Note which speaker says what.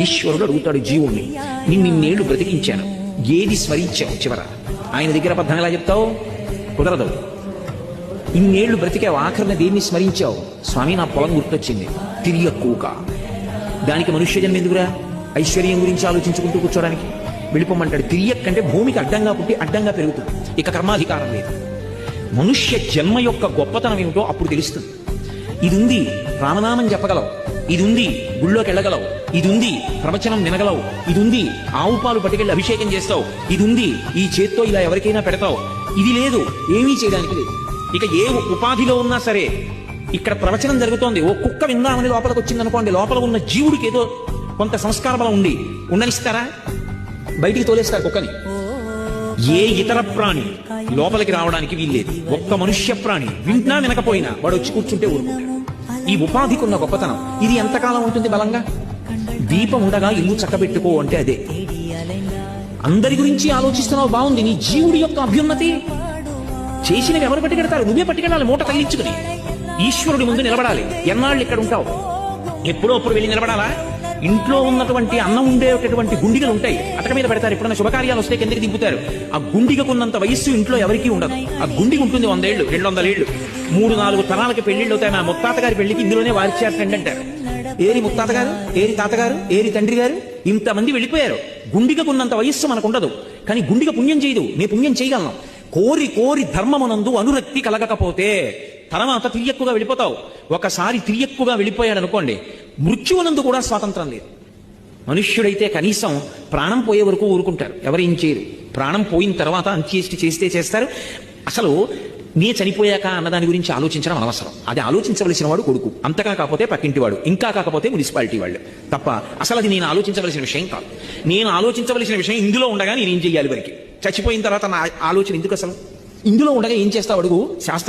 Speaker 1: ఈశ్వరుడు అడుగుతాడు జీవుణ్ణి, నిన్నేళ్లు బ్రతికించాను, ఏది స్మరించావు చివర? ఆయన దగ్గర అబద్ధం ఎలా చెప్తావు? కుదరదు. ఇన్నేళ్లు బ్రతికావు, ఆఖరిన దేన్ని స్మరించావు? స్వామి నా పొలం గుర్తొచ్చింది, తిరియక్కూక. దానికి మనుష్య జన్మ ఎందుకురా? ఐశ్వర్యం గురించి ఆలోచించుకుంటూ కూర్చోడానికి. వెళ్ళిపోమంటాడు. తిరియక్కంటే భూమికి అడ్డంగా పుట్టి అడ్డంగా పెరుగుతుంది, ఇక కర్మాధికారం లేదు. మనుష్య జన్మ యొక్క గొప్పతనం ఏమిటో అప్పుడు తెలుస్తుంది. ఇది ఉంది, రామనామం చెప్పగలవు. ఇది ఉంది, గుళ్ళోకి వెళ్ళగలవు. ఇది ఉంది, ప్రవచనం వినగలవు. ఇది ఉంది, ఆవు పాలు పట్టుకెళ్ళి అభిషేకం చేస్తావు. ఇది ఉంది, ఈ చేత్తో ఇలా ఎవరికైనా పెడతావు. ఇది లేదు, ఏమీ చేయడానికి లేదు. ఇక ఏ ఉపాధిలో ఉన్నా సరే, ఇక్కడ ప్రవచనం జరుగుతోంది, ఓ కుక్క విందామని లోపలికి వచ్చింది అనుకోండి, లోపల ఉన్న జీవుడికి ఏదో కొంత సంస్కార బలం ఉండి ఉండనిస్తారా? బయటికి తోలేస్తారు కుక్కని. ఏ ఇతర ప్రాణి లోపలికి రావడానికి వీల్లేదు. ఒక్క మనుష్య ప్రాణి వింటున్నా వినకపోయినా వాడు వచ్చి కూర్చుంటే ఊరుకుంటాడు. ఈ ఉపాధికి ఉన్న గొప్పతనం ఇది. ఎంతకాలం ఉంటుంది బలంగా? దీపం ఉండగా ఇల్లు చక్కబెట్టుకో అంటే అదే. అందరి గురించి ఆలోచిస్తున్నావు, బాగుంది. నీ జీవుడి యొక్క అభ్యున్నతి చేసినవి ఎవరు పట్టుకెడతారు? నువ్వే పట్టుకెళ్ళాలి, మూట తగిలించుకుని. ఈశ్వరుడి ముందు నిలబడాలి. ఎన్నాళ్ళు ఇక్కడ ఉంటావు? ఎప్పుడో అప్పుడు వెళ్ళి నిలబడాలా? ఇంట్లో ఉన్నటువంటి అన్నం ఉండేటటువంటి గుండిగలు ఉంటాయి, అటక మీద పెడతారు. ఎప్పుడన్నా శుభకార్యాలు వస్తే కిందకి దింపుతారు. ఆ గుండిగకున్నంత వయస్సు ఇంట్లో ఎవరికీ ఉండదు. ఆ గుండిగ ఉంటుంది 100 ఏళ్ళు, 200 ఏళ్ళు, 3-4 తరాలకి పెళ్లిళ్ళు అవుతాయి. నా ముత్తాత గారి పెళ్లికి ఇందులోనే వారిచేటండి అంటారు. ఏరి ముత్తాత గారు, ఏరి తాతగారు, ఏరి తండ్రి గారు, ఇంతమంది వెళ్ళిపోయారు. గుండిగకున్నంత వయస్సు మనకు ఉండదు. కానీ గుండిగ పుణ్యం చేయదు, నీ పుణ్యం చేయగలను. కోరి కోరి ధర్మమునందు అనురక్తి కలగకపోతే తర్వాత తిరియక్కుగా వెళ్ళిపోతావు. ఒకసారి తిరియక్కుగా వెళ్ళిపోయాడు అనుకోండి, మృత్యువునందు కూడా స్వాతంత్రం లేదు. మనుష్యుడైతే కనీసం ప్రాణం పోయే వరకు ఊరుకుంటారు, ఎవరేం చేయరు. ప్రాణం పోయిన తర్వాత అంత్యేష్టి చేస్తే చేస్తారు. అసలు నే చనిపోయాక అన్నదాని గురించి ఆలోచించడం అనవసరం. అది ఆలోచించవలసిన వాడు కొడుకు, అంతగా కాకపోతే పక్కింటి వాడు, ఇంకా కాకపోతే మున్సిపాలిటీ వాళ్ళు తప్ప. అసలు అది నేను ఆలోచించవలసిన విషయం కాదు. నేను ఆలోచించవలసిన విషయం ఇందులో ఉండగా నేనేం చెయ్యాలి? వరకు చచ్చిపోయిన తర్వాత నా ఆలోచన ఎందుకు? అసలు ఇందులో ఉండగా ఏం చేస్తావు అడుగు. శాస్త్రం